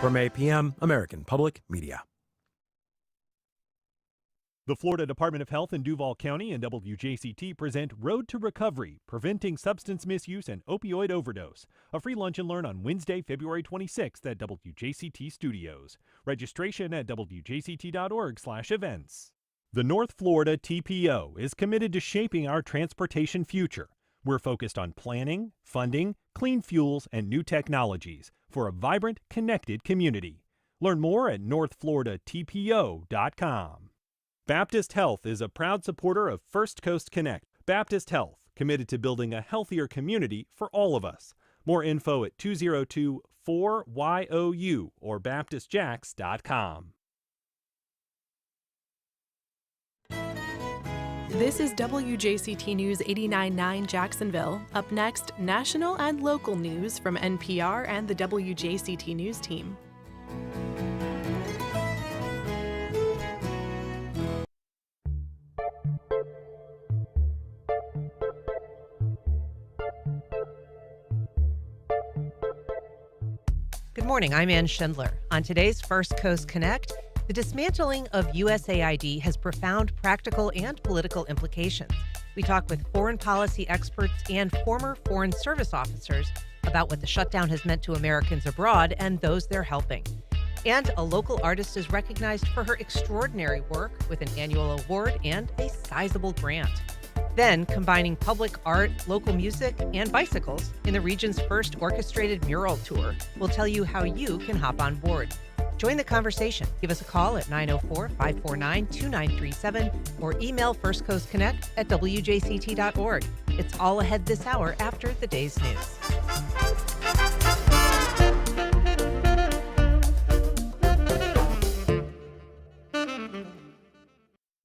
From APM, American Public Media. The Florida Department of Health in Duval County and WJCT present Road to Recovery, Preventing Substance Misuse and Opioid Overdose, a free lunch and learn on Wednesday, February 26th at WJCT Studios. Registration at wjct.org/events. The North Florida TPO is committed to shaping our transportation future. We're focused on planning, funding, clean fuels, and new technologies for a vibrant, connected community. Learn more at northfloridatpo.com. Baptist Health is a proud supporter of First Coast Connect. Baptist Health, committed to building a healthier community for all of us. More info at 202-4YOU or baptistjacks.com. This is WJCT News 89.9 Jacksonville. Up next, national and local news from NPR and the WJCT News team. Good morning, I'm Ann Schindler. On today's First Coast Connect, the dismantling of USAID has profound practical and political implications. We talk with foreign policy experts and former Foreign Service officers about what the shutdown has meant to Americans abroad and those they're helping. And a local artist is recognized for her extraordinary work with an annual award and a sizable grant. Then, combining public art, local music, and bicycles in the region's first orchestrated mural tour, we'll tell you how you can hop on board. Join the conversation. Give us a call at 904-549-2937 or email firstcoastconnect@wjct.org. It's all ahead this hour after the day's news.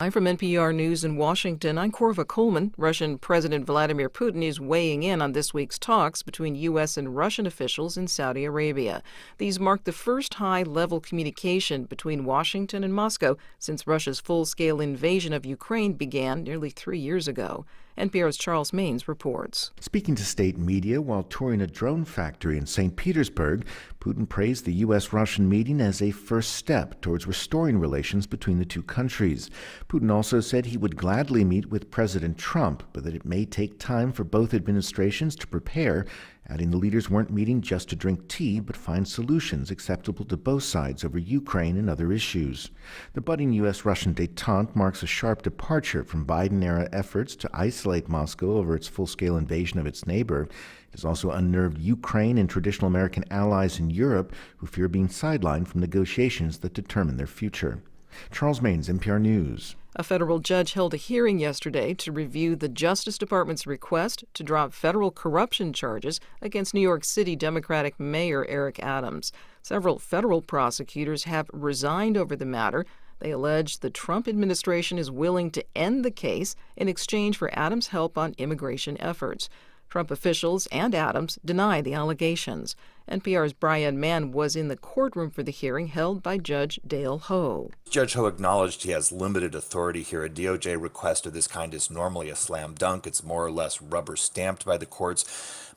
I'm from NPR News in Washington. I'm Corva Coleman. Russian President Vladimir Putin is weighing in on this week's talks between U.S. and Russian officials in Saudi Arabia. These mark the first high-level communication between Washington and Moscow since Russia's full-scale invasion of Ukraine began nearly 3 years ago. NPR's Charles Maines reports. Speaking to state media while touring a drone factory in St. Petersburg, Putin praised the U.S.-Russian meeting as a first step towards restoring relations between the two countries. Putin also said he would gladly meet with President Trump, but that it may take time for both administrations to prepare, adding the leaders weren't meeting just to drink tea, but find solutions acceptable to both sides over Ukraine and other issues. The budding U.S.-Russian détente marks a sharp departure from Biden-era efforts to isolate Moscow over its full-scale invasion of its neighbor. It has also unnerved Ukraine and traditional American allies in Europe who fear being sidelined from negotiations that determine their future. Charles Maines, NPR News. A federal judge held a hearing yesterday to review the Justice Department's request to drop federal corruption charges against New York City Democratic Mayor Eric Adams. Several federal prosecutors have resigned over the matter. They allege the Trump administration is willing to end the case in exchange for Adams' help on immigration efforts. Trump officials and Adams deny the allegations. NPR's Brian Mann was in the courtroom for the hearing held by Judge Dale Ho. Judge Ho acknowledged he has limited authority here. A DOJ request of this kind is normally a slam dunk. It's more or less rubber stamped by the courts.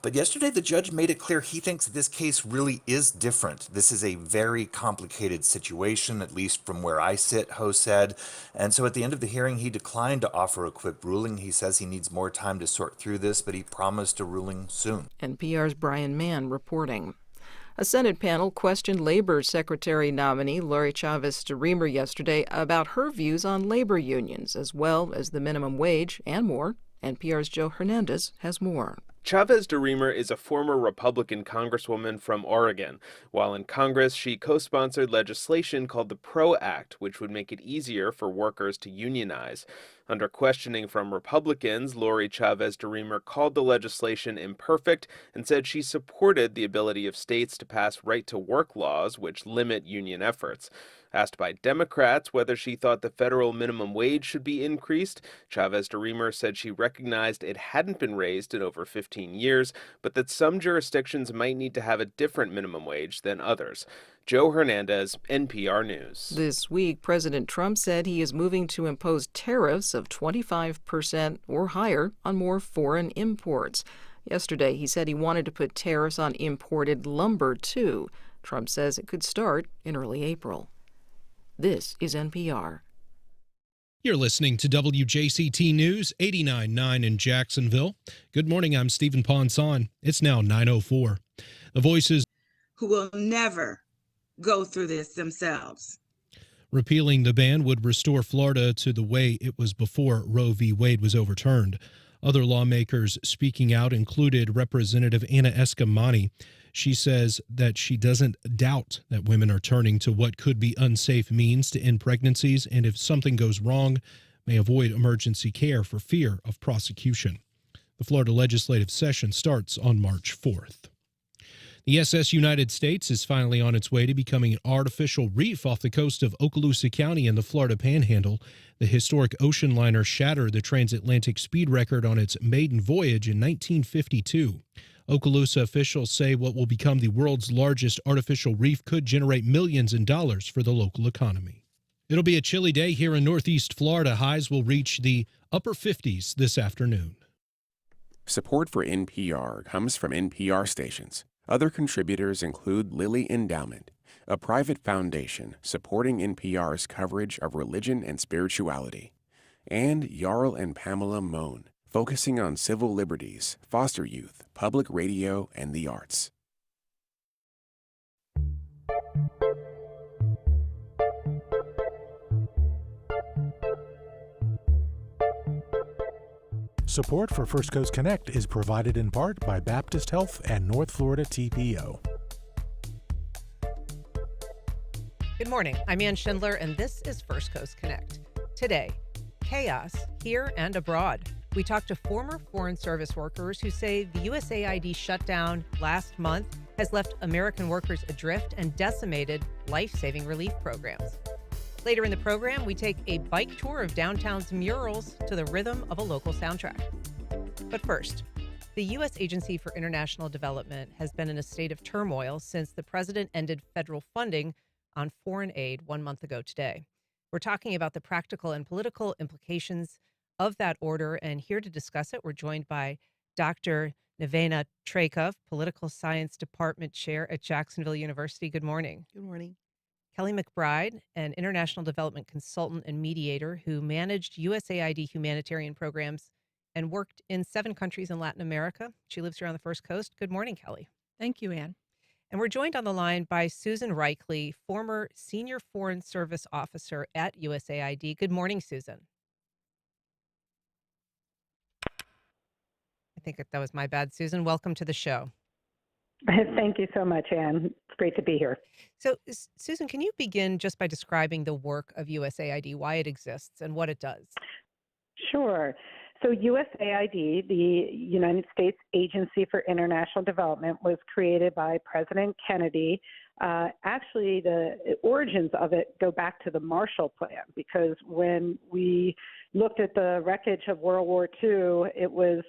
But yesterday, the judge made it clear he thinks this case really is different. This is a very complicated situation, at least from where I sit, Ho said. And so at the end of the hearing, he declined to offer a quick ruling. He says he needs more time to sort through this, but he promised a ruling soon. NPR's Brian Mann reporting. A Senate panel questioned Labor Secretary nominee Lori Chavez-DeRemer yesterday about her views on labor unions, as well as the minimum wage and more. NPR's Joe Hernandez has more. Chavez-DeRemer is a former Republican congresswoman from Oregon. While in Congress, she co-sponsored legislation called the PRO Act, which would make it easier for workers to unionize. Under questioning from Republicans, Lori Chavez-DeRemer called the legislation imperfect and said she supported the ability of states to pass right-to-work laws which limit union efforts. Asked by Democrats whether she thought the federal minimum wage should be increased, Chavez-DeRemer said she recognized it hadn't been raised in over 15 years, but that some jurisdictions might need to have a different minimum wage than others. Joe Hernandez, NPR News. This week, President Trump said he is moving to impose tariffs of 25% or higher on more foreign imports. Yesterday, he said he wanted to put tariffs on imported lumber, too. Trump says it could start in early April. This is NPR. You're listening to WJCT News 89.9 in Jacksonville. Good morning, I'm Stephen Ponson. It's now 9:04. The voices who will never go through this themselves. Repealing the ban would restore Florida to the way it was before Roe v. Wade was overturned. Other lawmakers speaking out included Representative Anna Eskamani. She says that she doesn't doubt that women are turning to what could be unsafe means to end pregnancies, and if something goes wrong, may avoid emergency care for fear of prosecution. The Florida legislative session starts on March 4th. The SS United States is finally on its way to becoming an artificial reef off the coast of Okaloosa County in the Florida Panhandle. The historic ocean liner shattered the transatlantic speed record on its maiden voyage in 1952. Okaloosa officials say what will become the world's largest artificial reef could generate millions in dollars for the local economy. It'll be a chilly day here in Northeast Florida. Highs will reach the upper 50s this afternoon. Support for NPR comes from NPR stations. Other contributors include Lilly Endowment, a private foundation supporting NPR's coverage of religion and spirituality, and Jarl and Pamela Mohn, focusing on civil liberties, foster youth, public radio, and the arts. Support for First Coast Connect is provided in part by Baptist Health and North Florida TPO. Good morning. I'm Ann Schindler, and this is First Coast Connect. Today, chaos here and abroad. We talked to former Foreign Service workers who say the USAID shutdown last month has left American workers adrift and decimated life-saving relief programs. Later in the program, we take a bike tour of downtown's murals to the rhythm of a local soundtrack. But first, the U.S. Agency for International Development has been in a state of turmoil since the president ended federal funding on foreign aid 1 month ago today. We're talking about the practical and political implications of that order, and here to discuss it, we're joined by Dr. Nevena Trajkov, Political Science Department Chair at Jacksonville University. Good morning. Good morning. Kelly McBride, an international development consultant and mediator who managed USAID humanitarian programs and worked in 7 countries in Latin America. She lives here on the First Coast. Good morning, Kelly. Thank you, Ann. And we're joined on the line by Susan Reichle, former Senior Foreign Service Officer at USAID. Good morning, Susan. I think that was my bad, Susan. Welcome to the show. Thank you so much, Ann. It's great to be here. So, Susan, can you begin just by describing the work of USAID, why it exists, and what it does? Sure. So USAID, the United States Agency for International Development, was created by President Kennedy. Actually, the origins of it go back to the Marshall Plan, because when we looked at the wreckage of World War II, it was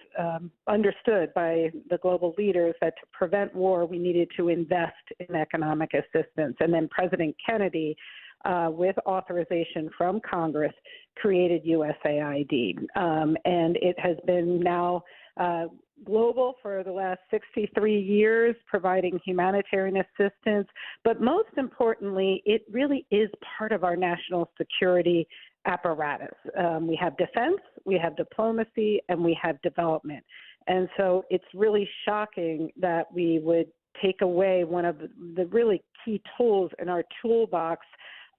understood by the global leaders that to prevent war, we needed to invest in economic assistance. And then President Kennedy, with authorization from Congress, created USAID. And it has been now global for the last 63 years, providing humanitarian assistance. But most importantly, it really is part of our national security apparatus. We have defense, we have diplomacy, and we have development. And so it's really shocking that we would take away one of the really key tools in our toolbox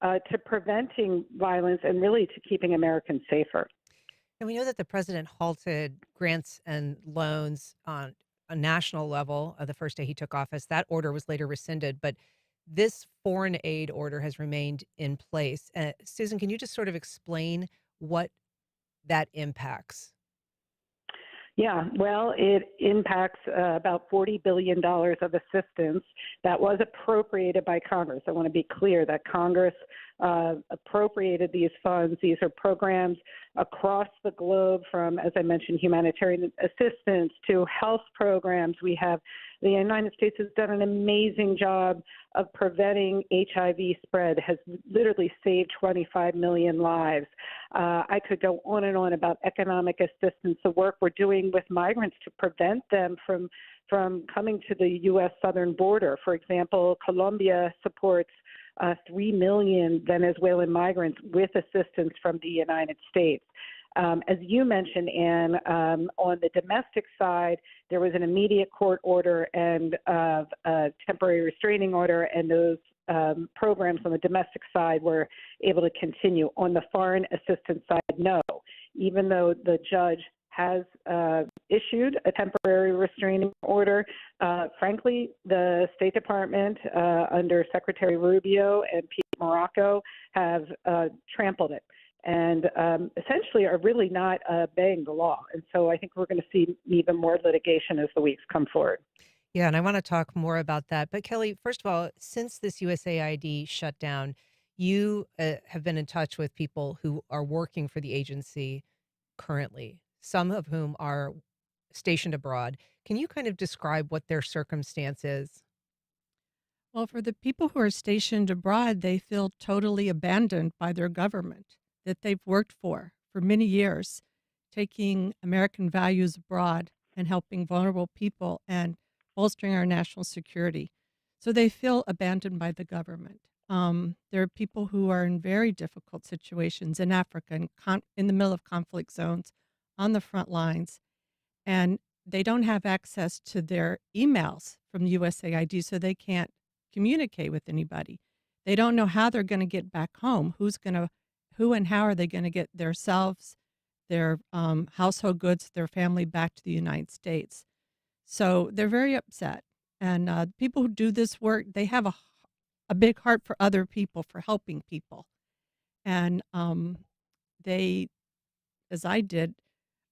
to preventing violence and really to keeping Americans safer. And we know that the president halted grants and loans on a national level the first day he took office. That order was later rescinded, but this foreign aid order has remained in place. Susan, can you just sort of explain what that impacts? Yeah, well, it impacts about $40 billion of assistance that was appropriated by Congress. I want to be clear that Congress appropriated these funds. These are programs across the globe, from, as I mentioned, humanitarian assistance to health programs. We have The United States has done an amazing job of preventing HIV spread, has literally saved 25 million lives. I could go on and on about economic assistance, the work we're doing with migrants to prevent them from coming to the U.S. southern border. For example, Colombia supports 3 million Venezuelan migrants with assistance from the United States. As you mentioned, Anne, on the domestic side, there was an immediate court order and a temporary restraining order, and those programs on the domestic side were able to continue. On the foreign assistance side, no. Even though the judge has issued a temporary restraining order, frankly, the State Department under Secretary Rubio and Pete Morocco have trampled it, and essentially are really not obeying the law. And so I think we're going to see even more litigation as the weeks come forward. Yeah, and I want to talk more about that. But Kelly, first of all, since this USAID shutdown, you have been in touch with people who are working for the agency currently, some of whom are stationed abroad. Can you kind of describe what their circumstance is? Well, for the people who are stationed abroad, they feel totally abandoned by their government that they've worked for many years, taking American values abroad and helping vulnerable people and bolstering our national security. So they feel abandoned by the government. There are people who are in very difficult situations in Africa, in the middle of conflict zones, on the front lines, and they don't have access to their emails from USAID, so they can't communicate with anybody. They don't know how they're going to get back home. Who and how are they going to get themselves, their household goods, their family back to the United States? So they're very upset. And people who do this work, they have a big heart for other people, for helping people. And they, as I did,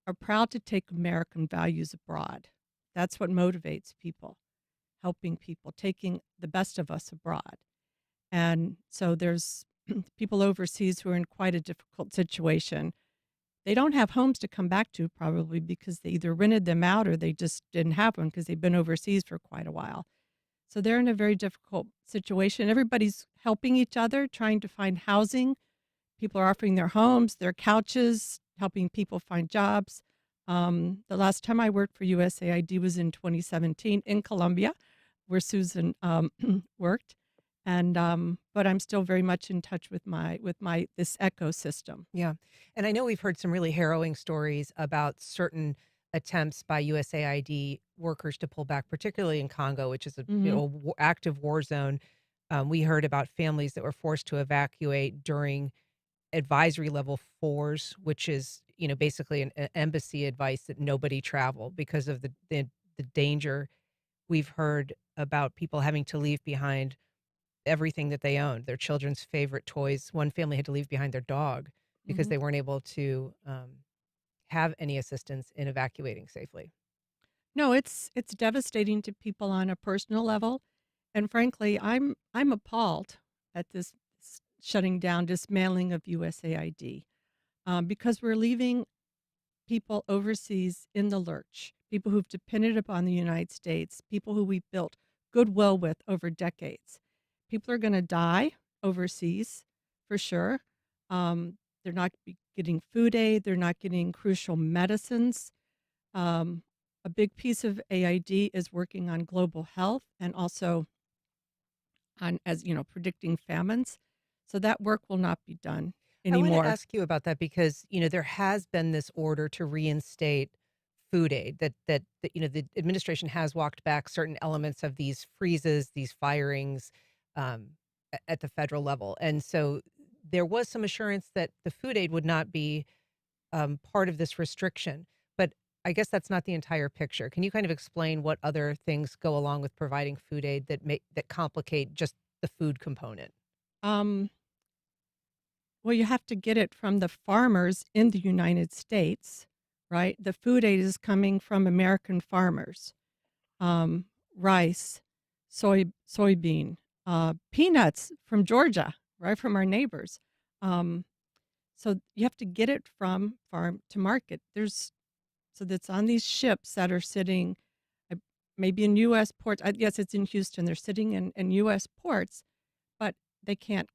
are proud to take American values abroad. That's what motivates people, helping people, taking the best of us abroad. And so there's people overseas who are in quite a difficult situation. They don't have homes to come back to, probably because they either rented them out or they just didn't have one because they've been overseas for quite a while. So they're in a very difficult situation. Everybody's helping each other, trying to find housing. People are offering their homes, their couches, helping people find jobs. The last time I worked for USAID was in 2017 in Colombia, where Susan worked. And but I'm still very much in touch with this ecosystem. Yeah. And I know we've heard some really harrowing stories about certain attempts by USAID workers to pull back, particularly in Congo, which is a active war zone. We heard about families that were forced to evacuate during advisory level 4s, which is, basically an embassy advice that nobody travel because of the danger. We've heard about people having to leave behind everything that they owned, their children's favorite toys. One family had to leave behind their dog because they weren't able to have any assistance in evacuating safely. No, it's devastating to people on a personal level, and frankly, I'm appalled at this shutting down, dismantling of USAID, because we're leaving people overseas in the lurch. People who've depended upon the United States, people who we've built goodwill with over decades. People are going to die overseas for sure. They're not getting food aid. They're not getting crucial medicines. A big piece of AID is working on global health and also on, predicting famines. So that work will not be done anymore. I want to ask you about that because, there has been this order to reinstate food aid that the administration has walked back certain elements of these freezes, these firings, at the federal level. And so there was some assurance that the food aid would not be part of this restriction. But I guess that's not the entire picture. Can you kind of explain what other things go along with providing food aid that complicate just the food component? Well, you have to get it from the farmers in the United States, right? The food aid is coming from American farmers. Rice, soybean, peanuts from Georgia, right, from our neighbors. So you have to get it from farm to market. So that's on these ships that are sitting. maybe in U.S. ports. Yes, it's in Houston. They're sitting in U.S. ports, but they can't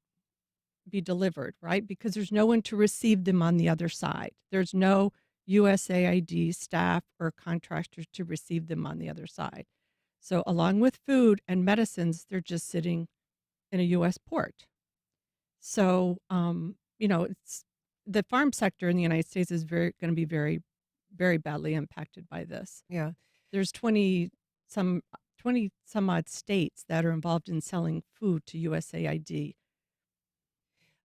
be delivered, right? Because there's no one to receive them on the other side. There's no USAID staff or contractors to receive them on the other side. So along with food and medicines, they're just sitting in a U.S. port. So, it's the farm sector in the United States is going to be very, very badly impacted by this. Yeah. There's 20 some odd states that are involved in selling food to USAID.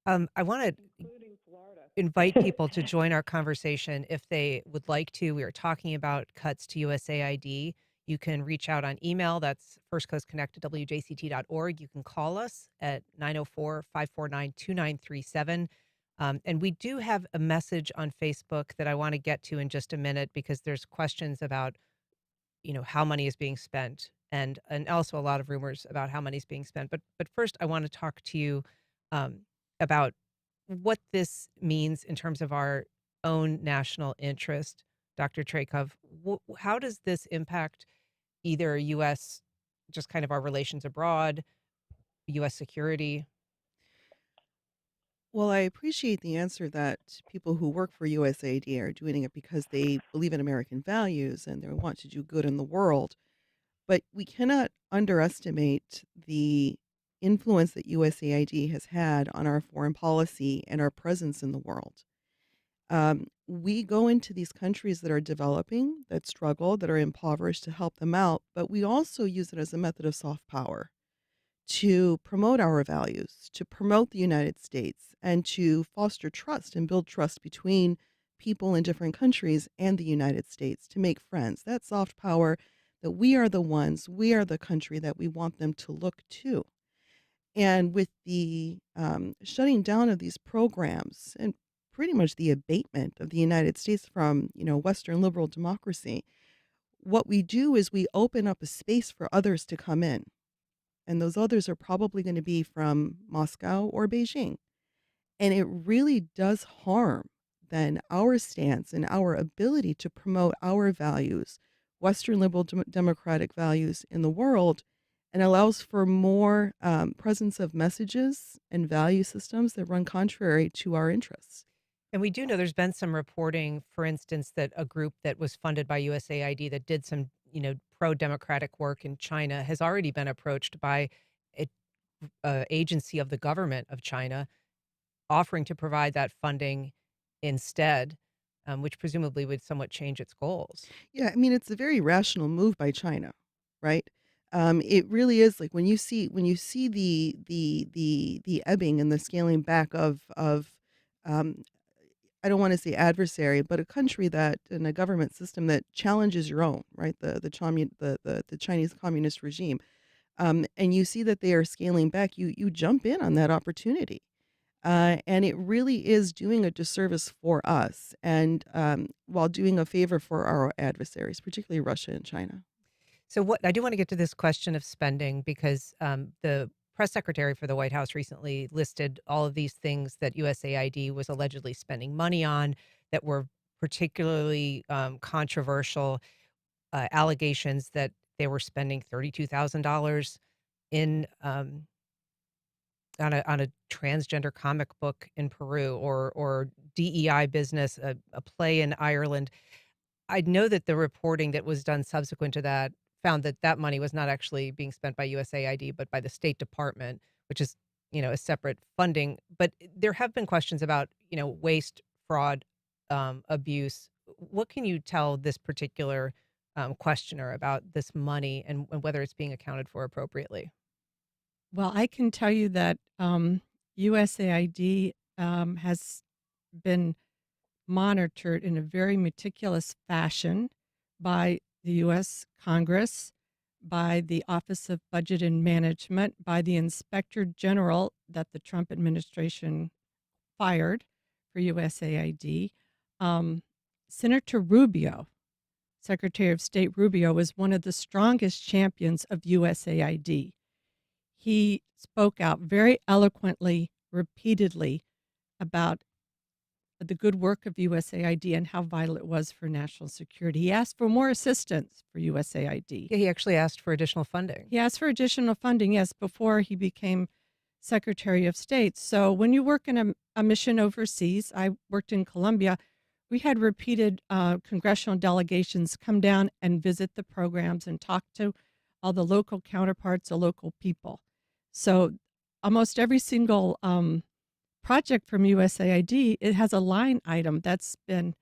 I want to invite people to join our conversation if they would like to. We are talking about cuts to USAID. You can reach out on email. That's firstcoastconnect@wjct.org. You can call us at 904-549-2937. And we do have a message on Facebook that I want to get to in just a minute because there's questions about, how money is being spent and also a lot of rumors about how money is being spent. But first, I want to talk to you about what this means in terms of our own national interest. Dr. Trajkov, how does this impact either U.S., just kind of our relations abroad, U.S. security? Well, I appreciate the answer that people who work for USAID are doing it because they believe in American values and they want to do good in the world. But we cannot underestimate the influence that USAID has had on our foreign policy and our presence in the world. We go into these countries that are developing, that struggle, that are impoverished to help them out, but we also use it as a method of soft power to promote our values, to promote the United States, and to foster trust and build trust between people in different countries and the United States, to make friends. That soft power that we are the country that we want them to look to. And with the shutting down of these programs and pretty much the abatement of the United States from, Western liberal democracy, what we do is we open up a space for others to come in. And those others are probably going to be from Moscow or Beijing. And it really does harm then our stance and our ability to promote our values, Western liberal democratic values in the world, and allows for more presence of messages and value systems that run contrary to our interests. And we do know there's been some reporting, for instance, that a group that was funded by USAID that did some, pro-democratic work in China has already been approached by an agency of the government of China offering to provide that funding instead, which presumably would somewhat change its goals. Yeah, I mean, it's a very rational move by China, right? It really is like when you see the ebbing and the scaling back of I don't want to say adversary, but a country that in a government system that challenges your own, right? The Chinese communist regime, and you see that they are scaling back. You jump in on that opportunity, and it really is doing a disservice for us, and while doing a favor for our adversaries, particularly Russia and China. So I do want to get to this question of spending because the press secretary for the White House recently listed all of these things that USAID was allegedly spending money on that were particularly controversial, allegations that they were spending $32,000 in on a transgender comic book in Peru or DEI business, a play in Ireland. I know that the reporting that was done subsequent to that found that money was not actually being spent by USAID, but by the State Department, which is, a separate funding. But there have been questions about, waste, fraud, abuse. What can you tell this particular questioner about this money and whether it's being accounted for appropriately? Well, I can tell you that USAID has been monitored in a very meticulous fashion by the U.S. Congress, by the Office of Budget and Management, by the Inspector General that the Trump administration fired for USAID. Senator Rubio, Secretary of State Rubio, was one of the strongest champions of USAID. He spoke out very eloquently, repeatedly, about the good work of USAID and how vital it was for national security. He asked for more assistance for USAID. Yeah, he actually asked for additional funding. He asked for additional funding, yes, before he became Secretary of State. So when you work in a mission overseas, I worked in Colombia, we had repeated congressional delegations come down and visit the programs and talk to all the local counterparts, the local people. So almost every single project from USAID, it has a line item that's been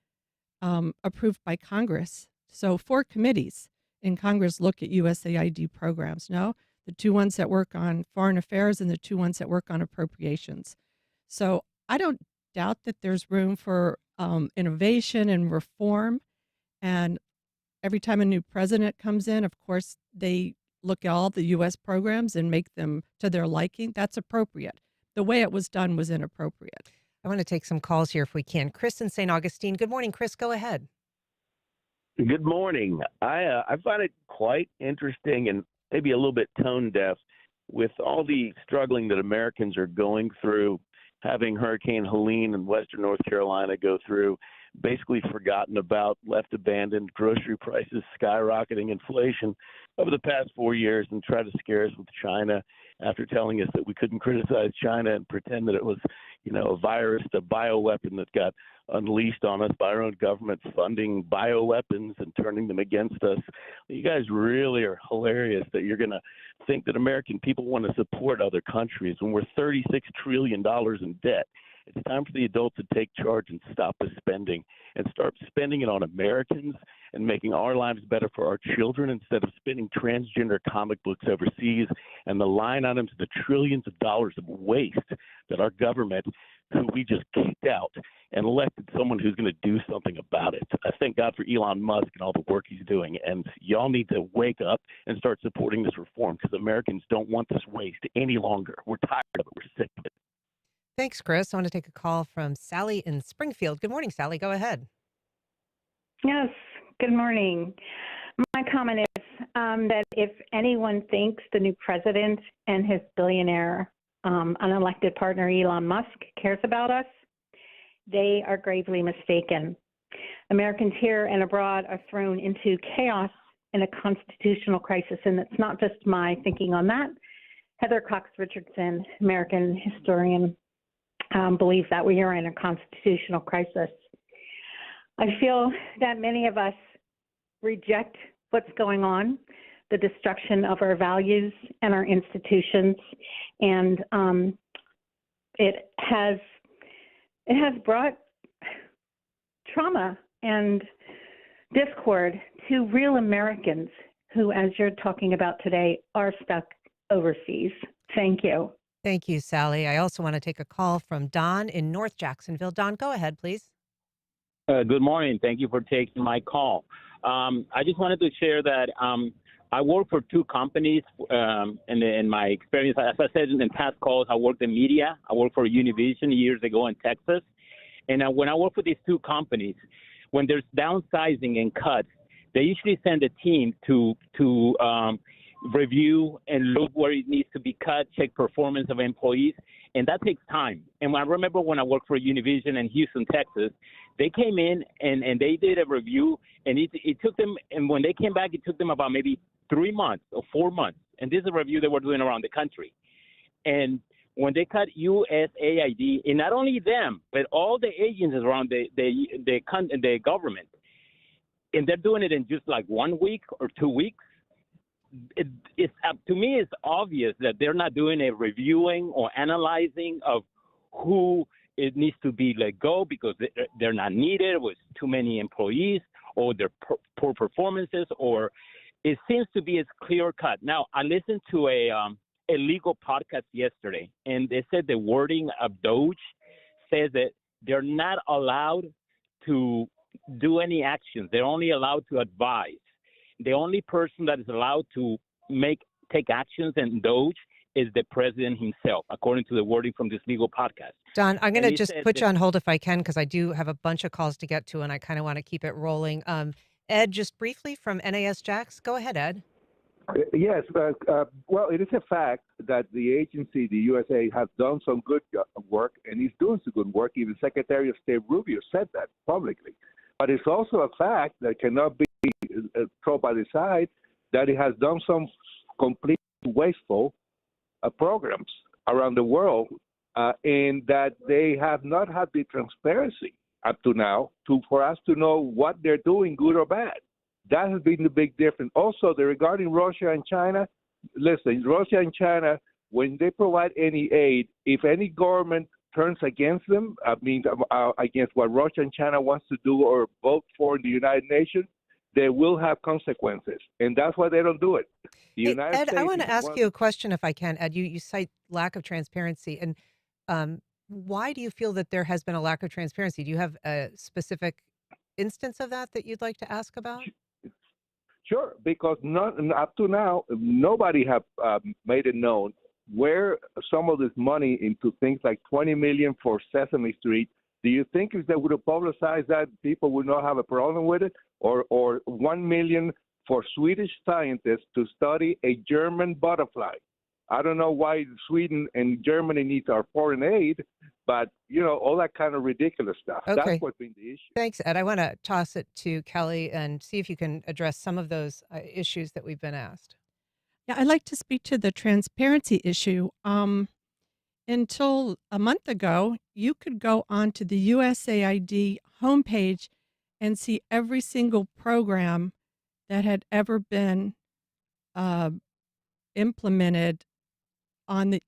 approved by Congress. So 4 committees in Congress look at USAID programs, no? The 2 ones that work on foreign affairs and the 2 ones that work on appropriations. So I don't doubt that there's room for innovation and reform. And every time a new president comes in, of course, they look at all the U.S. programs and make them to their liking. That's appropriate. The way it was done was inappropriate. I want to take some calls here if we can. Chris in St. Augustine. Good morning, Chris. Go ahead. Good morning. I find it quite interesting and maybe a little bit tone deaf with all the struggling that Americans are going through, having Hurricane Helene in western North Carolina go through, basically forgotten about, left abandoned, grocery prices skyrocketing, inflation over the past 4 years, and try to scare us with China after telling us that we couldn't criticize China and pretend that it was, a virus, a bioweapon that got unleashed on us by our own government funding bioweapons and turning them against us. You guys really are hilarious that you're going to think that American people want to support other countries when we're $36 trillion in debt. It's time for the adults to take charge and stop the spending and start spending it on Americans and making our lives better for our children instead of spending transgender comic books overseas and the line items, the trillions of dollars of waste that our government, who we just kicked out and elected someone who's going to do something about it. I thank God for Elon Musk and all the work he's doing. And y'all need to wake up and start supporting this reform because Americans don't want this waste any longer. We're tired of it. We're sick of it. Thanks, Chris. I want to take a call from Sally in Springfield. Good morning, Sally. Go ahead. Yes, good morning. My comment is that if anyone thinks the new president and his billionaire unelected partner Elon Musk cares about us, they are gravely mistaken. Americans here and abroad are thrown into chaos in a constitutional crisis, and it's not just my thinking on that. Heather Cox Richardson, American historian, believes that we are in a constitutional crisis. I feel that many of us reject what's going on, the destruction of our values and our institutions, and it has brought trauma and discord to real Americans who, as you're talking about today, are stuck overseas. Thank you. Thank you, Sally. I also want to take a call from Don in North Jacksonville. Don, go ahead, please. Good morning. Thank you for taking my call. I just wanted to share that I work for 2 companies in my experience. As I said in past calls, I worked in media. I worked for Univision years ago in Texas. And when I work for these 2 companies, when there's downsizing and cuts, they usually send a team to review and look where it needs to be cut, check performance of employees, and that takes time. And I remember when I worked for Univision in Houston, Texas, they came in and they did a review, and it took them, and when they came back, it took them about maybe 3 months or 4 months. And this is a review they were doing around the country. And when they cut USAID, and not only them, but all the agencies around the government, and they're doing it in just like 1 week or 2 weeks, it's to me, it's obvious that they're not doing a reviewing or analyzing of who it needs to be let go because they're not needed with too many employees or their poor performances, or it seems to be as clear cut. Now, I listened to a legal podcast yesterday, and they said the wording of DOJ says that they're not allowed to do any actions. They're only allowed to advise. The only person that is allowed to take actions in DOJ is the president himself, according to the wording from this legal podcast. Don, I'm going to just put you on hold if I can, because I do have a bunch of calls to get to, and I kind of want to keep it rolling. Ed, just briefly from NAS Jax. Go ahead, Ed. Yes. Well, it is a fact that the agency, the USAID, has done some good work, and is doing some good work. Even Secretary of State Rubio said that publicly. But it's also a fact that cannot be thrown by the side that it has done some completely wasteful programs around the world, and that they have not had the transparency up to now for us to know what they're doing, good or bad. That has been the big difference. Also, regarding Russia and China, listen, Russia and China, when they provide any aid, if any government turns against them, against what Russia and China wants to do or vote for in the United Nations, they will have consequences. And that's why they don't do it. The United Ed, States I want to ask one- you a question if I can. Ed, you cite lack of transparency. And why do you feel that there has been a lack of transparency? Do you have a specific instance of that you'd like to ask about? Sure, because up to now, nobody have made it known where some of this money into things like $20 million for Sesame Street. Do you think if they would have publicized that, people would not have a problem with it? Or $1 million for Swedish scientists to study a German butterfly? I don't know why Sweden and Germany need our foreign aid, but, all that kind of ridiculous stuff. Okay. That's what's been the issue. Thanks, Ed. I want to toss it to Kelly and see if you can address some of those issues that we've been asked. Yeah, I'd like to speak to the transparency issue. Until a month ago, you could go onto the USAID homepage and see every single program that had ever been implemented on the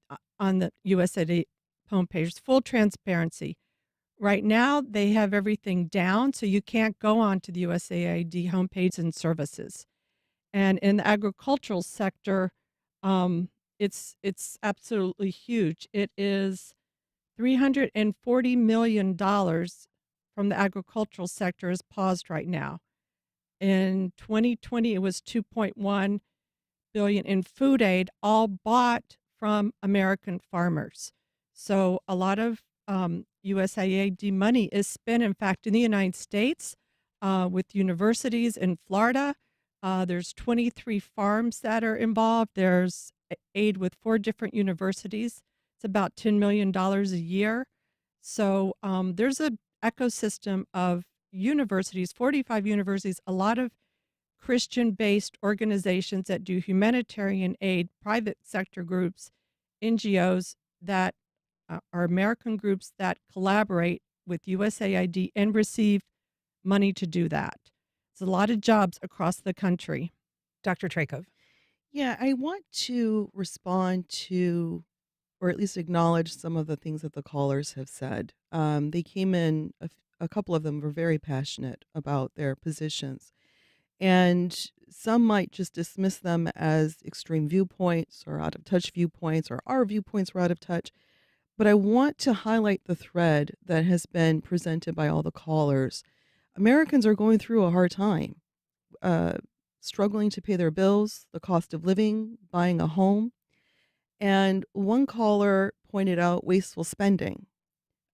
USAID homepage. Full transparency. Right now, they have everything down, so you can't go onto the USAID homepage and services. And in the agricultural sector, it's absolutely huge. It is $340 million from the agricultural sector is paused right now. In 2020, it was $2.1 billion in food aid, all bought from American farmers. So a lot of USAID money is spent, in fact, in the United States with universities in Florida. There's 23 farms that are involved. There's aid with 4 different universities. It's about $10 million a year. So there's an ecosystem of universities, 45 universities, a lot of Christian-based organizations that do humanitarian aid, private sector groups, NGOs that are American groups that collaborate with USAID and receive money to do that. It's a lot of jobs across the country. Dr. Trajkov. Yeah, I want to respond to, or at least acknowledge some of the things that the callers have said. They came in, a couple of them were very passionate about their positions. And some might just dismiss them as extreme viewpoints or out of touch viewpoints, or our viewpoints were out of touch. But I want to highlight the thread that has been presented by all the callers. Americans are going through a hard time, struggling to pay their bills, the cost of living, buying a home. And one caller pointed out wasteful spending.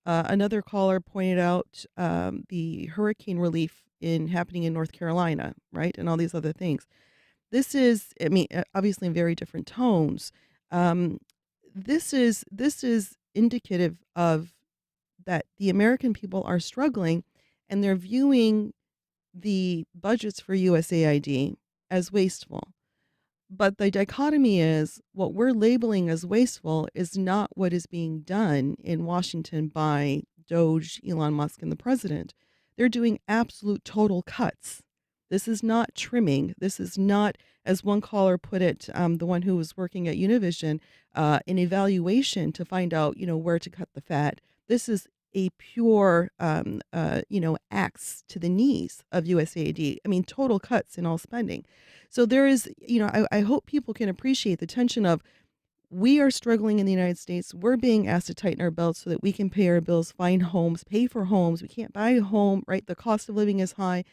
Another caller pointed out the hurricane relief happening in North Carolina, right? And all these other things. This is, obviously in very different tones. This is indicative of that the American people are struggling, and they're viewing the budgets for USAID as wasteful. But the dichotomy is what we're labeling as wasteful is not what is being done in Washington by Doge, Elon Musk, and the president. They're doing absolute total cuts. This is not trimming. This is not, as one caller put it, the one who was working at Univision, an evaluation to find out, where to cut the fat. This is a pure, axe to the knees of USAID. Total cuts in all spending. So there is, I hope people can appreciate the tension of, we are struggling in the United States. We're being asked to tighten our belts so that we can pay our bills, find homes, pay for homes. We can't buy a home, right? The cost of living is high.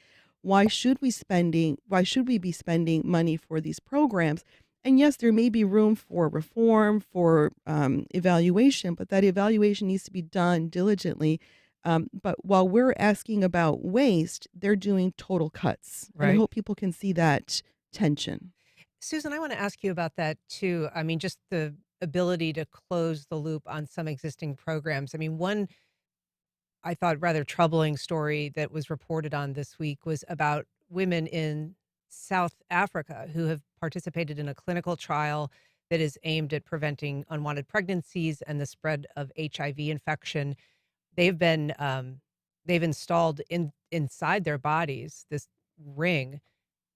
Why should we be spending money for these programs? And yes, there may be room for reform, for evaluation, but that evaluation needs to be done diligently. But while we're asking about waste, they're doing total cuts. Right. And I hope people can see that tension. Susan, I want to ask you about that too. I mean, just the ability to close the loop on some existing programs. I mean, one I thought rather troubling story that was reported on this week was about women in South Africa who have participated in a clinical trial that is aimed at preventing unwanted pregnancies and the spread of HIV infection. They've been they've installed inside their bodies this ring,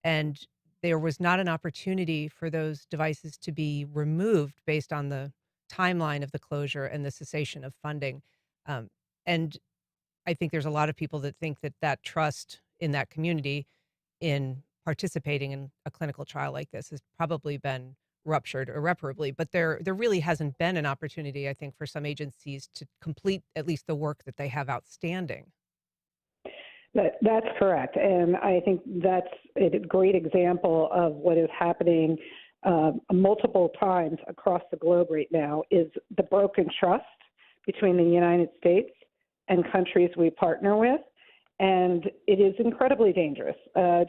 and there was not an opportunity for those devices to be removed based on the timeline of the closure and the cessation of funding. And I think there's a lot of people that think that that trust in that community in participating in a clinical trial like this has probably been ruptured irreparably. But there really hasn't been an opportunity, I think, for some agencies to complete at least the work that they have outstanding. That's correct. And I think that's a great example of what is happening multiple times across the globe right now is the broken trust between the United States and countries we partner with. And it is incredibly dangerous.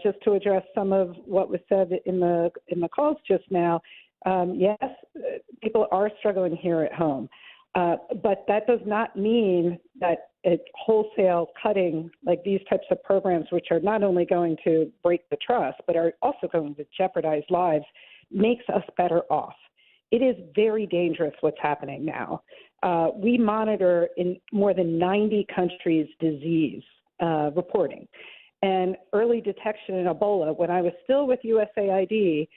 Just to address some of what was said in the calls just now, yes, people are struggling here at home. But that does not mean that wholesale cutting like these types of programs, which are not only going to break the trust, but are also going to jeopardize lives, makes us better off. It is very dangerous what's happening now. We monitor in more than 90 countries disease reporting. And early detection in Ebola, when I was still with USAID,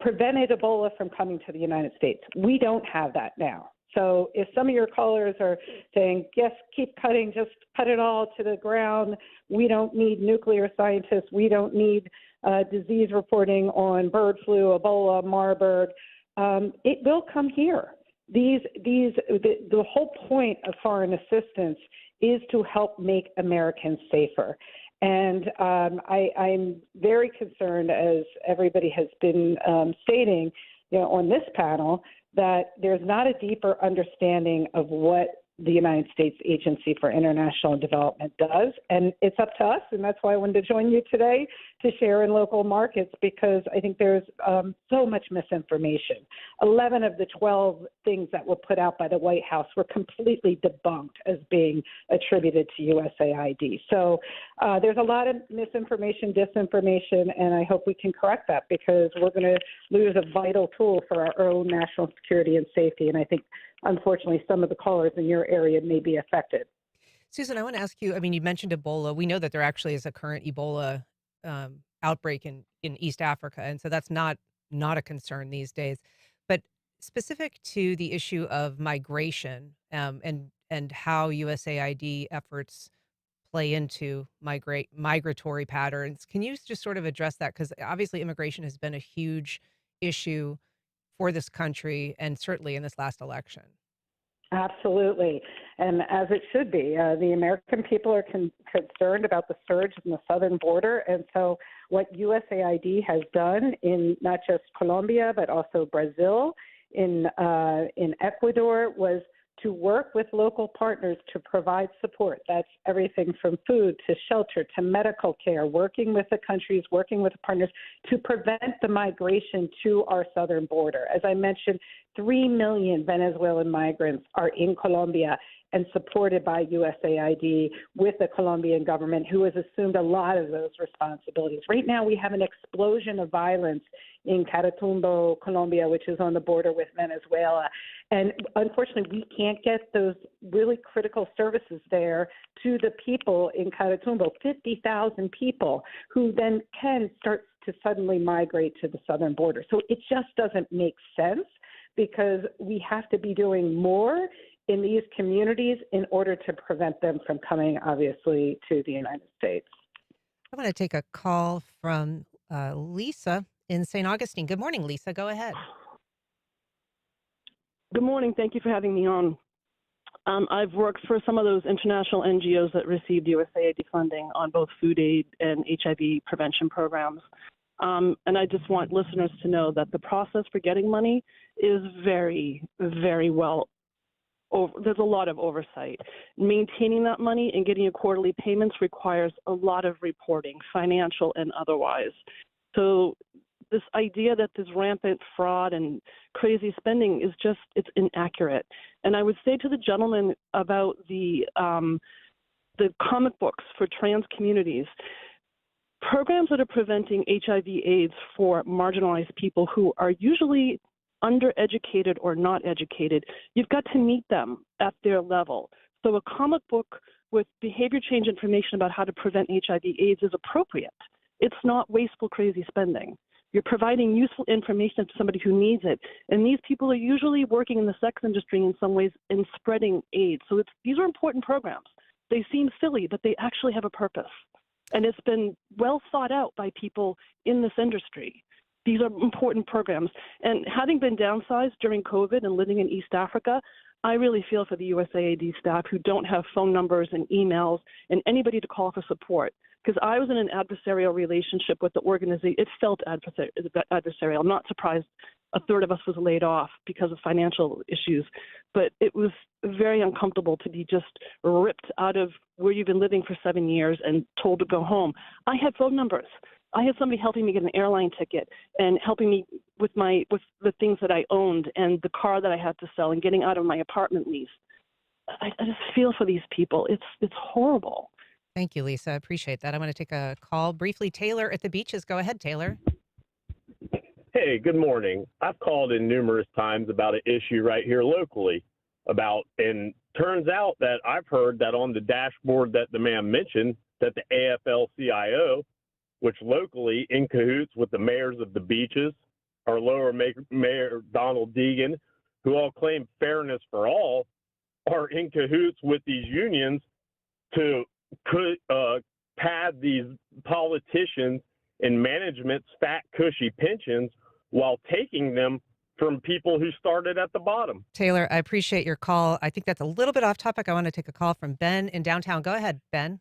prevented Ebola from coming to the United States. We don't have that now. So if some of your callers are saying, yes, keep cutting, just cut it all to the ground, we don't need nuclear scientists, we don't need disease reporting on bird flu, Ebola, Marburg, it will come here. The whole point of foreign assistance is to help make Americans safer. And I'm very concerned, as everybody has been stating, on this panel, that there's not a deeper understanding of what the United States Agency for International Development does. And it's up to us, and that's why I wanted to join you today to share in local markets, because I think there's so much misinformation. 11 of the 12 things that were put out by the White House were completely debunked as being attributed to USAID. So there's a lot of misinformation, disinformation, and I hope we can correct that, because we're going to lose a vital tool for our own national security and safety. And I think, unfortunately, some of the callers in your area may be affected. Susan, I want to ask you, I mean, you mentioned Ebola. We know that there actually is a current Ebola outbreak in East Africa, and so that's not a concern these days. But specific to the issue of migration and how USAID efforts play into migratory patterns, can you just sort of address that? Because obviously immigration has been a huge issue for this country, and certainly in this last election. Absolutely, and as it should be. The American people are concerned about the surge in the southern border, and so what USAID has done in not just Colombia, but also Brazil, in Ecuador, was to work with local partners to provide support. That's everything from food to shelter to medical care, working with the countries, working with the partners to prevent the migration to our southern border. As I mentioned, 3 million Venezuelan migrants are in Colombia and supported by USAID with the Colombian government, who has assumed a lot of those responsibilities. Right now, we have an explosion of violence in Caratumbo, Colombia, which is on the border with Venezuela. And unfortunately, we can't get those really critical services there to the people in Caratumbo, 50,000 people who then can start to suddenly migrate to the southern border. So it just doesn't make sense, because we have to be doing more in these communities in order to prevent them from coming, obviously, to the United States. I want to take a call from Lisa in St. Augustine. Good morning, Lisa. Go ahead. Good morning. Thank you for having me on. I've worked for some of those international NGOs that received USAID funding on both food aid and HIV prevention programs. And I just want listeners to know that the process for getting money is very, very well there's a lot of oversight. Maintaining that money and getting your quarterly payments requires a lot of reporting, financial and otherwise. So this idea that there's rampant fraud and crazy spending is just, it's inaccurate. And I would say to the gentleman about the comic books for trans communities, programs that are preventing HIV/AIDS for marginalized people who are usually undereducated or not educated, you've got to meet them at their level. So a comic book with behavior change information about how to prevent HIV/AIDS is appropriate. It's not wasteful, crazy spending. You're providing useful information to somebody who needs it. And these people are usually working in the sex industry in some ways in spreading AIDS. So these are important programs. They seem silly, but they actually have a purpose. And it's been well thought out by people in this industry. These are important programs. And having been downsized during COVID and living in East Africa, I really feel for the USAID staff who don't have phone numbers and emails and anybody to call for support. Because I was in an adversarial relationship with the organization. It felt adversarial. I'm not surprised a third of us was laid off because of financial issues. But it was very uncomfortable to be just ripped out of where you've been living for 7 years and told to go home. I had phone numbers. I had somebody helping me get an airline ticket and helping me with the things that I owned and the car that I had to sell and getting out of my apartment lease. I just feel for these people. It's horrible. Thank you, Lisa. I appreciate that. I'm going to take a call briefly. Taylor at the Beaches. Go ahead, Taylor. Hey, good morning. I've called in numerous times about an issue right here locally and turns out that I've heard that on the dashboard that the man mentioned, that the AFL-CIO, which locally in cahoots with the mayors of the beaches, our lower Mayor Donald Deegan, who all claim fairness for all, are in cahoots with these unions to pad these politicians and management's fat, cushy pensions while taking them from people who started at the bottom. Taylor, I appreciate your call. I think that's a little bit off topic. I want to take a call from Ben in downtown. Go ahead, Ben.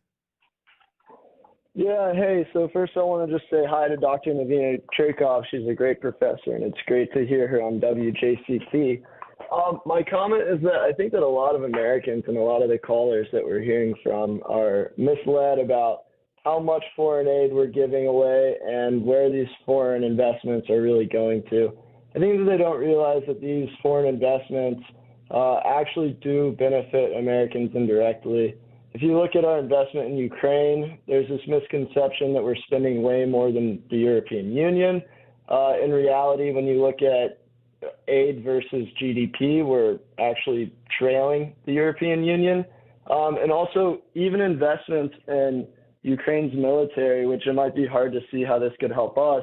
Yeah, hey, so first I want to just say hi to Dr. Nevena Trajkov. She's a great professor, and it's great to hear her on WJCT. My comment is that I think that a lot of Americans and a lot of the callers that we're hearing from are misled about how much foreign aid we're giving away and where these foreign investments are really going to. I think that they don't realize that these foreign investments actually do benefit Americans indirectly. If you look at our investment in Ukraine, there's this misconception that we're spending way more than the European Union. In reality, when you look at aid versus GDP, we're actually trailing the European Union. And also, even investments in Ukraine's military, which it might be hard to see how this could help us,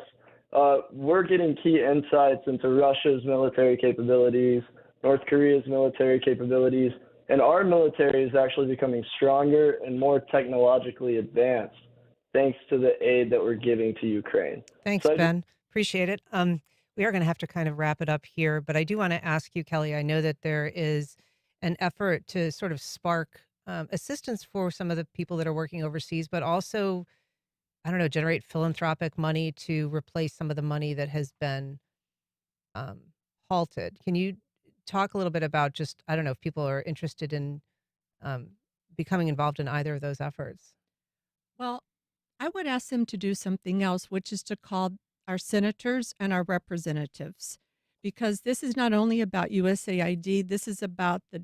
we're getting key insights into Russia's military capabilities, North Korea's military capabilities, and our military is actually becoming stronger and more technologically advanced thanks to the aid that we're giving to Ukraine. Thanks, Ben. Appreciate it. We are going to have to kind of wrap it up here, but I do want to ask you, Kelly, I know that there is an effort to sort of spark assistance for some of the people that are working overseas, but also, I don't know, generate philanthropic money to replace some of the money that has been halted. Can you talk a little bit about just, I don't know, if people are interested in becoming involved in either of those efforts? Well, I would ask them to do something else, which is to call our senators and our representatives, because this is not only about USAID, this is about the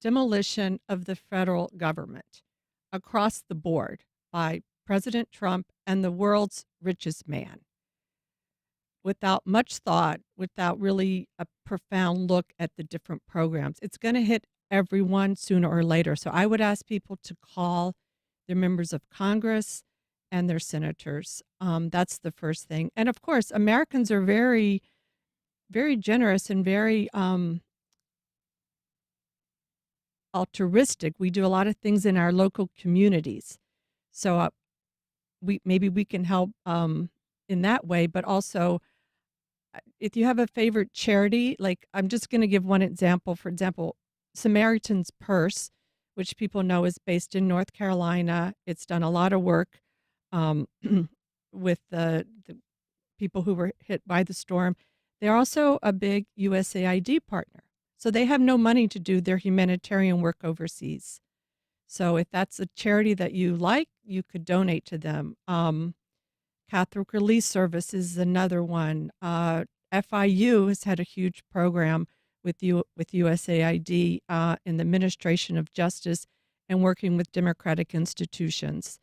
demolition of the federal government across the board by President Trump and the world's richest man. Without much thought, without really a profound look at the different programs. It's going to hit everyone sooner or later. So I would ask people to call their members of Congress and their senators. That's the first thing. And of course, Americans are very, very generous and very altruistic. We do a lot of things in our local communities. So maybe we can help in that way, but also if you have a favorite charity, like I'm just going to give one example. For example, Samaritan's Purse, which people know is based in North Carolina. It's done a lot of work with the people who were hit by the storm. They're also a big USAID partner. So they have no money to do their humanitarian work overseas. So if that's a charity that you like, you could donate to them. Catholic Relief Service is another one. FIU has had a huge program with USAID in the administration of justice and working with democratic institutions,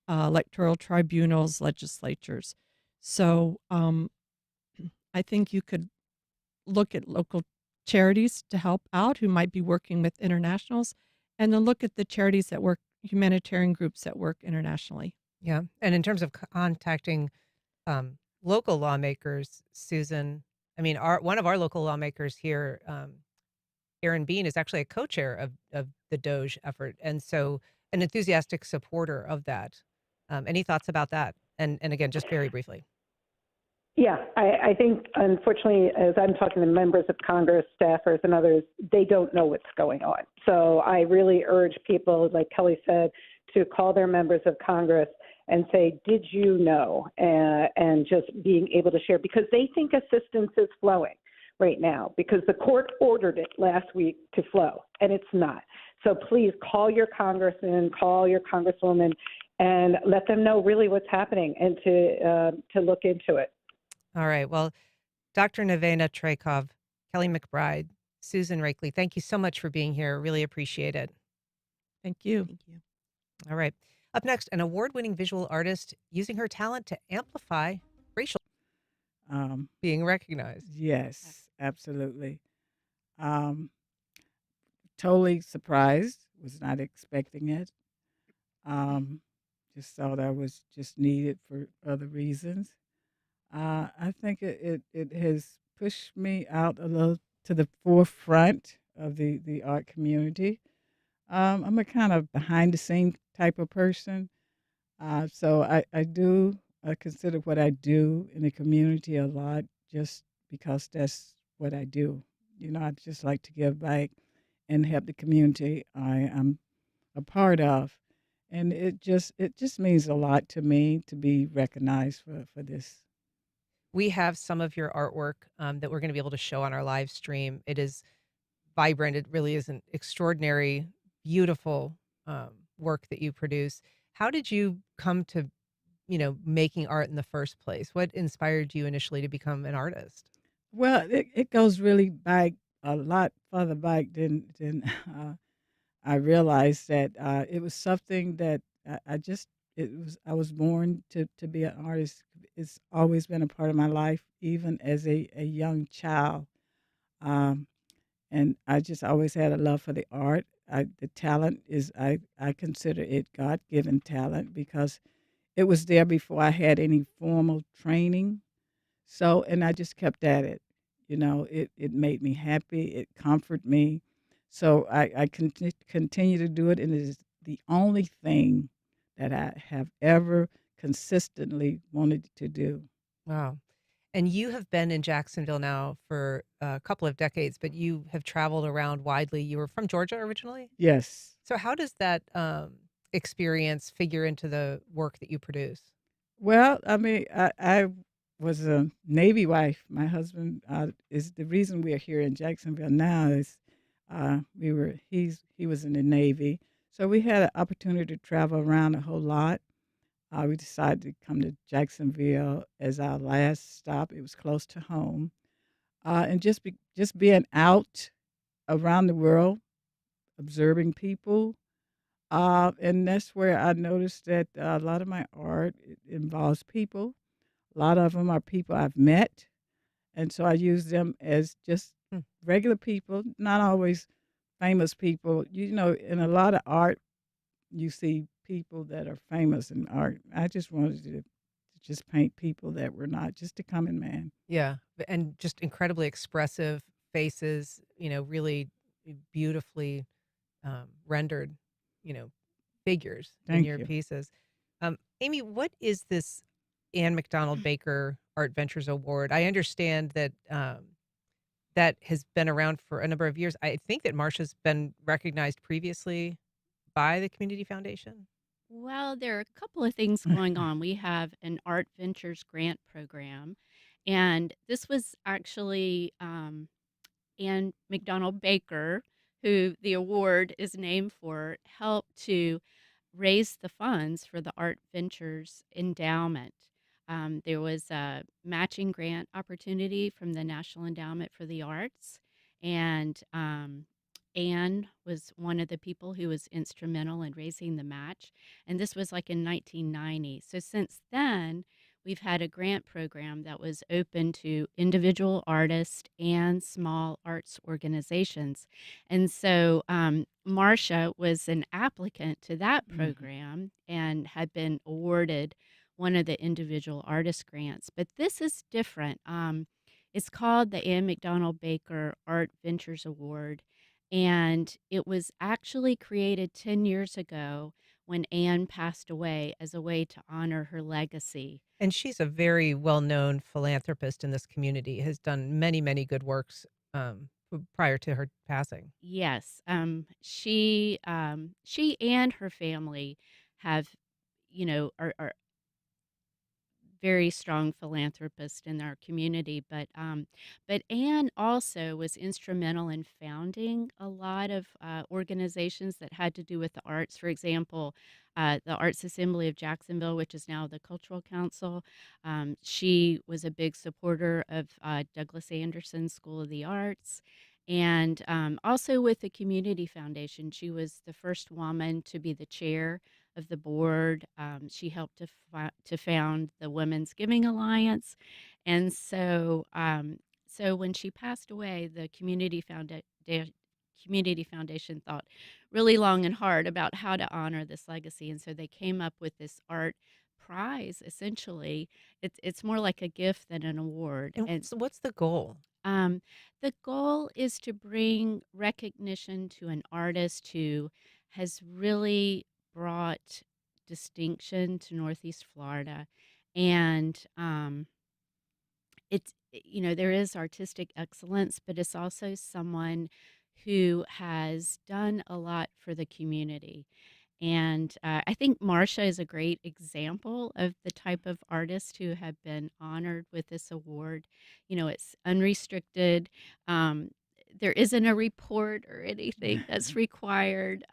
electoral tribunals, legislatures. So I think you could look at local charities to help out who might be working with internationals, and then look at the charities that work, humanitarian groups that work internationally. Yeah. And in terms of contacting local lawmakers, Susan, I mean, one of our local lawmakers here, Aaron Bean, is actually a co-chair of the Doge effort, and so an enthusiastic supporter of that. Any thoughts about that? And again, just very briefly. Yeah, I think, unfortunately, as I'm talking to members of Congress, staffers, and others, they don't know what's going on. So I really urge people, like Kelly said, to call their members of Congress and say, did you know? And just being able to share, because they think assistance is flowing right now, because the court ordered it last week to flow, and it's not. So please call your congressman, call your congresswoman, and let them know really what's happening, and to look into it. All right. Well, Dr. Nevena Trajkov, Kelly McBride, Susan Reichle, thank you so much for being here. Really appreciate it. Thank you. Thank you. All right. Up next, an award-winning visual artist using her talent to amplify racial being recognized. Yes, absolutely. Totally surprised. Was not expecting it. Just thought I was just needed for other reasons. I think it has pushed me out a little to the forefront of the art community. I'm a kind of behind the scene type of person. So I consider what I do in the community a lot just because that's what I do. You know, I just like to give back and help the community I am a part of. And it just means a lot to me to be recognized for this. We have some of your artwork that we're going to be able to show on our live stream. It is vibrant. It really is an extraordinary, beautiful work that you produce. How did you come to, making art in the first place? What inspired you initially to become an artist? Well, it goes really back a lot further back than I realized that it was something that I was born to be an artist. It's always been a part of my life, even as a young child. And I just always had a love for the art. The talent is, I consider it God-given talent because it was there before I had any formal training. So, and I just kept at it. It made me happy. It comforted me. So I continue to do it, and it is the only thing that I have ever consistently wanted to do. Wow. And you have been in Jacksonville now for a couple of decades, but you have traveled around widely. You were from Georgia originally? Yes. So how does that experience figure into the work that you produce? Well, I mean, I was a Navy wife. My husband is the reason we are here in Jacksonville now is he was in the Navy. So we had an opportunity to travel around a whole lot. We decided to come to Jacksonville as our last stop. It was close to home, and just being out around the world, observing people, and that's where I noticed that a lot of my art involves people. A lot of them are people I've met, and so I use them as just regular people, not always famous people. In a lot of art, you see people that are famous in art. I just wanted to just paint people that were not, just a common man. Yeah. And just incredibly expressive faces, really beautifully rendered, figures in Thank your you. pieces. Amy, what is this Ann McDonald Baker Art Ventures Award? I understand that that has been around for a number of years. I think that Marsha's been recognized previously by the Community Foundation. Well, there are a couple of things going on. We have an Art Ventures grant program, and this was actually Ann McDonald Baker, who the award is named for, helped to raise the funds for the Art Ventures endowment. There was a matching grant opportunity from the National Endowment for the Arts, and Anne was one of the people who was instrumental in raising the match. And this was like in 1990. So since then, we've had a grant program that was open to individual artists and small arts organizations. And so Marcia was an applicant to that program and had been awarded one of the individual artist grants. But this is different. It's called the Anne McDonald Baker Art Ventures Award. And it was actually created 10 years ago when Anne passed away as a way to honor her legacy. And she's a very well-known philanthropist in this community, has done many, many good works prior to her passing. Yes, she and her family have, are very strong philanthropist in our community, but Anne also was instrumental in founding a lot of organizations that had to do with the arts. For example, the Arts Assembly of Jacksonville, which is now the Cultural Council. She was a big supporter of Douglas Anderson's School of the Arts. And also with the Community Foundation, she was the first woman to be the chair of the board. She helped to found the Women's Giving Alliance. And so when she passed away, the Community Foundation thought really long and hard about how to honor this legacy. And so they came up with this art prize, essentially. It's more like a gift than an award. And so what's the goal? The goal is to bring recognition to an artist who has really brought distinction to Northeast Florida. And there is artistic excellence, but it's also someone who has done a lot for the community. And I think Marcia is a great example of the type of artists who have been honored with this award. It's unrestricted. There isn't a report or anything that's required.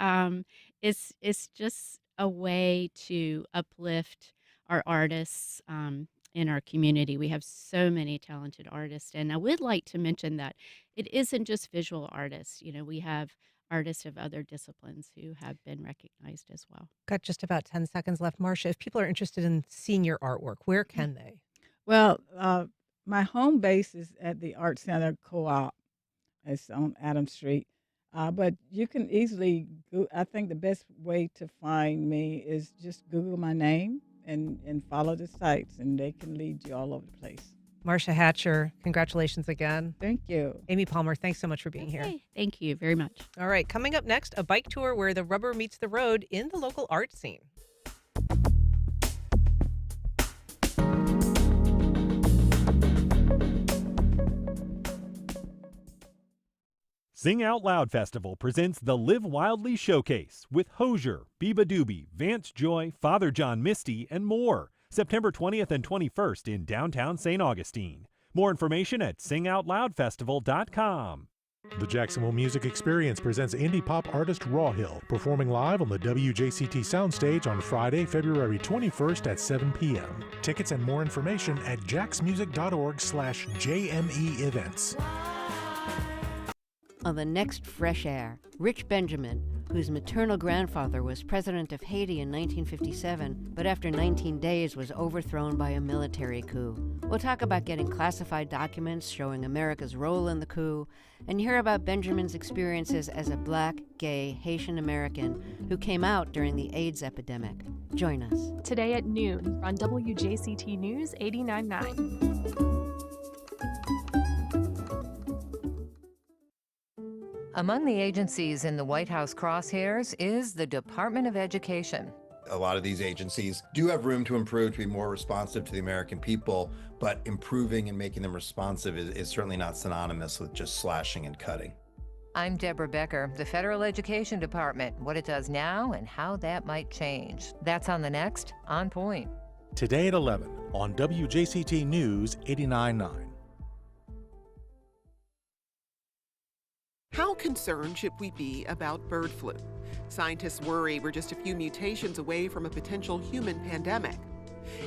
It's just a way to uplift our artists in our community. We have so many talented artists. And I would like to mention that it isn't just visual artists. We have artists of other disciplines who have been recognized as well. Got just about 10 seconds left. Marcia, if people are interested in seeing your artwork, where can they? Well, my home base is at the Art Center Co-op. It's on Adams Street. But you can easily, I think the best way to find me is just Google my name and follow the sites, and they can lead you all over the place. Marcia Hatcher, congratulations again. Thank you. Amy Palmer, thanks so much for being here. Thank you very much. All right, coming up next, a bike tour where the rubber meets the road in the local art scene. Sing Out Loud Festival presents the Live Wildly Showcase with Hozier, Biba Doobie, Vance Joy, Father John Misty, and more. September 20th and 21st in downtown St. Augustine. More information at singoutloudfestival.com. The Jacksonville Music Experience presents indie pop artist Rawhill, performing live on the WJCT soundstage on Friday, February 21st at 7 p.m. Tickets and more information at jacksmusic.org/JME events. On the next Fresh Air, Rich Benjamin, whose maternal grandfather was president of Haiti in 1957, but after 19 days was overthrown by a military coup. We'll talk about getting classified documents showing America's role in the coup, and hear about Benjamin's experiences as a black, gay, Haitian American who came out during the AIDS epidemic. Join us. Today at noon on WJCT News 89.9. Among the agencies in the White House crosshairs is the Department of Education. A lot of these agencies do have room to improve, to be more responsive to the American people, but improving and making them responsive is certainly not synonymous with just slashing and cutting. I'm Deborah Becker, the Federal Education Department, what it does now and how that might change. That's on the next On Point. Today at 11 on WJCT News 89.9. How concerned should we be about bird flu? Scientists worry we're just a few mutations away from a potential human pandemic.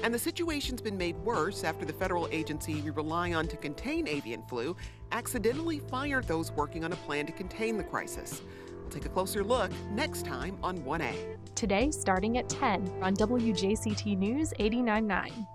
And the situation's been made worse after the federal agency we rely on to contain avian flu accidentally fired those working on a plan to contain the crisis. We'll take a closer look next time on 1A. Today, starting at 10 on WJCT News 89.9.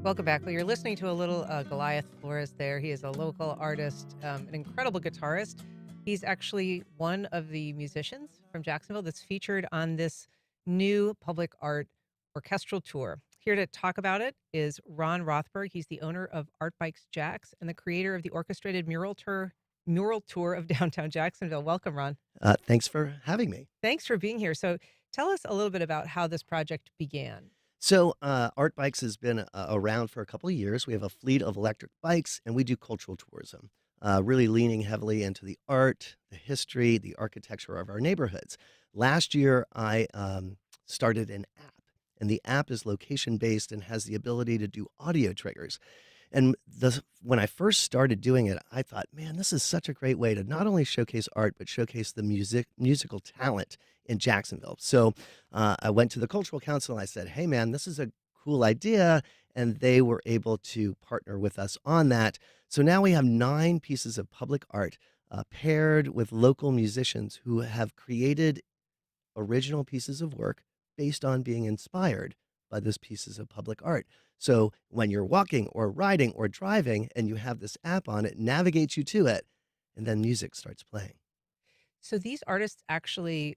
Welcome back. Well, you're listening to a little Goliath Flores there. He is a local artist, an incredible guitarist. He's actually one of the musicians from Jacksonville that's featured on this new public art orchestral tour. Here to talk about it is Ron Rothberg. He's the owner of Art Bikes Jacks and the creator of the orchestrated mural tour of downtown Jacksonville. Welcome, Ron. Thanks for having me. Thanks for being here. So tell us a little bit about how this project began. So Art Bikes has been around for a couple of years. We have a fleet of electric bikes, and we do cultural tourism, really leaning heavily into the art, the history, the architecture of our neighborhoods. Last year, I started an app, and the app is location-based and has the ability to do audio triggers. And when I first started doing it, I thought, man, this is such a great way to not only showcase art, but showcase the musical talent in Jacksonville. So I went to the Cultural Council and I said, hey, man, this is a cool idea. And they were able to partner with us on that. So now we have 9 pieces of public art paired with local musicians who have created original pieces of work based on being inspired by those pieces of public art. So when you're walking or riding or driving and you have this app on, it navigates you to it, and then music starts playing. So these artists actually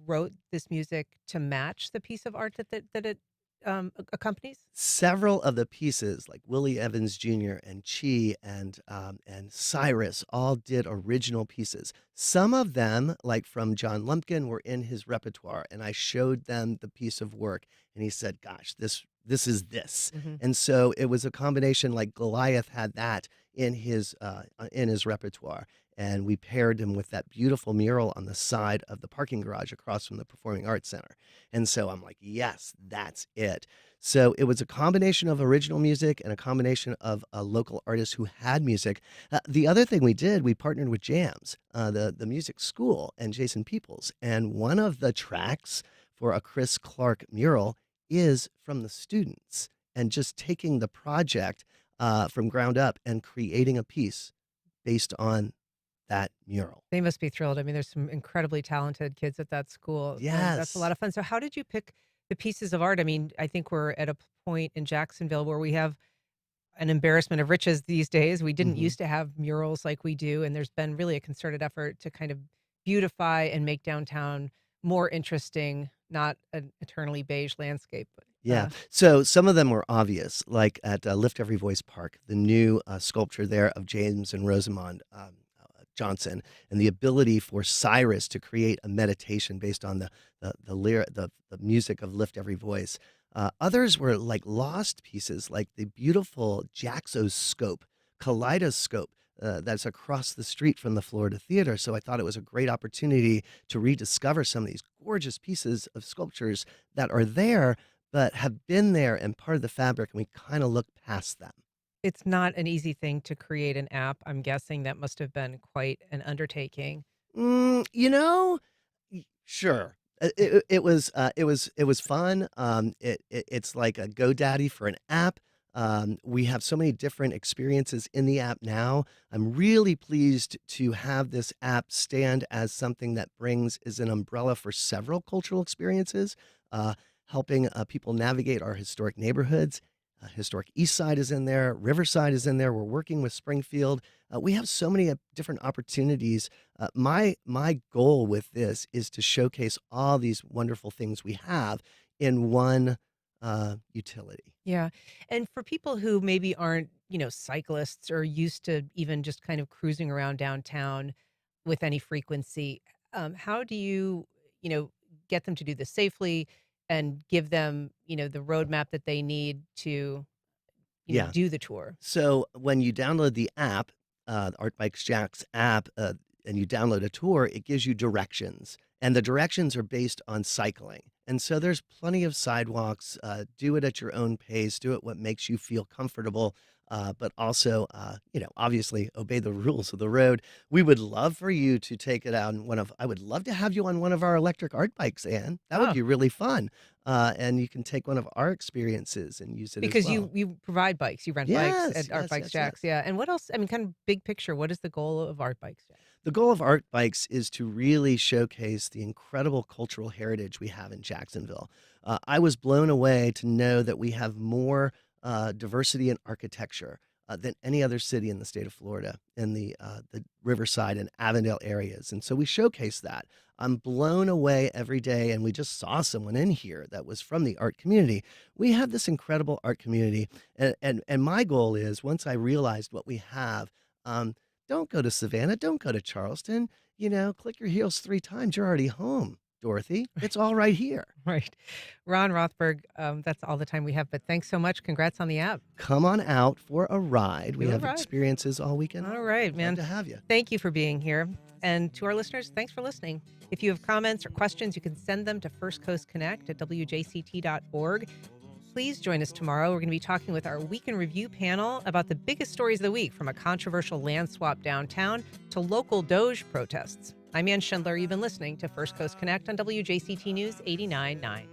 wrote this music to match the piece of art that it accompanies? Several of the pieces, like Willie Evans Jr. and Chi and Cyrus, all did original pieces. Some of them, like from John Lumpkin, were in his repertoire, and I showed them the piece of work, and he said, gosh, this is this. Mm-hmm. And so it was a combination, like Goliath had that in his repertoire. And we paired him with that beautiful mural on the side of the parking garage across from the Performing Arts Center. And so I'm like, yes, that's it. So it was a combination of original music and a combination of local artists who had music. The other thing we did, we partnered with Jams, the music school, and Jason Peoples. And one of the tracks for a Chris Clark mural is from the students, and just taking the project from ground up and creating a piece based on that mural. They must be thrilled. I mean, there's some incredibly talented kids at that school. Yes. That's a lot of fun. So how did you pick the pieces of art? I mean, I think we're at a point in Jacksonville where we have an embarrassment of riches these days. We didn't used to have murals like we do, and there's been really a concerted effort to kind of beautify and make downtown more interesting, not an eternally beige landscape. Yeah. So some of them were obvious, like at Lift Every Voice Park, the new sculpture there of James and Rosamond Johnson, and the ability for Cyrus to create a meditation based on the music of Lift Every Voice. Others were like lost pieces, like the beautiful Jacksoscope, kaleidoscope that's across the street from the Florida Theater. So I thought it was a great opportunity to rediscover some of these gorgeous pieces of sculptures that are there, but have been there and part of the fabric, and we kind of look past them. It's not an easy thing to create an app. I'm guessing that must have been quite an undertaking. Sure. It was fun. It's like a GoDaddy for an app. We have so many different experiences in the app now. I'm really pleased to have this app stand as something that is an umbrella for several cultural experiences, helping people navigate our historic neighborhoods. Historic East Side is in there. Riverside is in there. We're working with Springfield. We have so many different opportunities. My goal with this is to showcase all these wonderful things we have in one utility. Yeah. And for people who maybe aren't, cyclists or used to even just kind of cruising around downtown with any frequency, how do you, get them to do this safely and give them, the roadmap that they need to, do the tour? So when you download the app, Art Bikes Jacks app, and you download a tour, it gives you directions. And the directions are based on cycling. And so there's plenty of sidewalks. Do it at your own pace. Do it what makes you feel comfortable. But also, obviously obey the rules of the road. We would love for you to take it on I would love to have you on one of our electric art bikes, Ann. That would be really fun. And you can take one of our experiences and use it Because as well. you provide bikes, you rent Yes, bikes at Art yes, Bikes yes, Jacks. yes. Yeah. And what else? I mean, kind of big picture, what is the goal of Art Bikes Jacks? The goal of Art Bikes is to really showcase the incredible cultural heritage we have in Jacksonville. I was blown away to know that we have more diversity in architecture than any other city in the state of Florida in the Riverside and Avondale areas. And so we showcase that. I'm blown away every day, and we just saw someone in here that was from the art community. We have this incredible art community, and my goal is, once I realized what we have, don't go to Savannah, don't go to Charleston, click your heels 3 times, you're already home, Dorothy. It's all right here. Right. Ron Rothberg, that's all the time we have, but thanks so much. Congrats on the app. Come on out for a ride. We Do a have ride. experiences all weekend. All right, man. Glad to have you. Thank you for being here. And to our listeners, thanks for listening. If you have comments or questions, you can send them to firstcoastconnect@wjct.org. Please join us tomorrow. We're going to be talking with our Week in Review panel about the biggest stories of the week, from a controversial land swap downtown to local Doge protests. I'm Ann Schindler. You've been listening to First Coast Connect on WJCT News 89.9.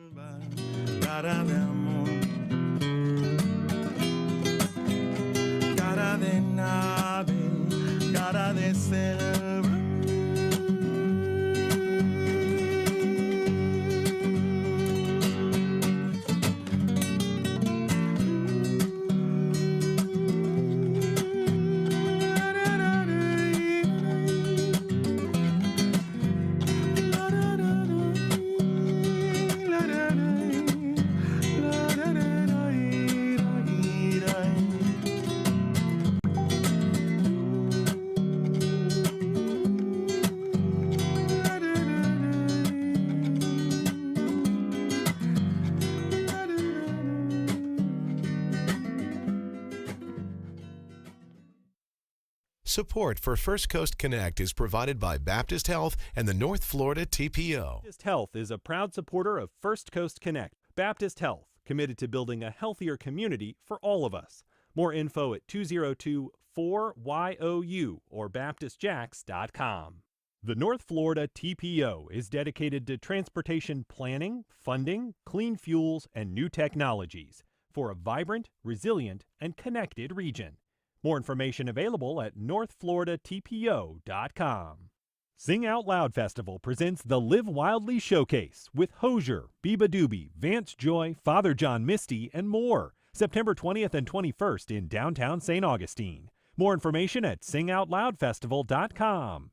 Support for First Coast Connect is provided by Baptist Health and the North Florida TPO. Baptist Health is a proud supporter of First Coast Connect. Baptist Health, committed to building a healthier community for all of us. More info at 202-4YOU or baptistjacks.com. The North Florida TPO is dedicated to transportation planning, funding, clean fuels, and new technologies for a vibrant, resilient, and connected region. More information available at northfloridatpo.com. Sing Out Loud Festival presents the Live Wildly Showcase with Hosier, Biba Doobie, Vance Joy, Father John Misty, and more. September 20th and 21st in downtown St. Augustine. More information at singoutloudfestival.com.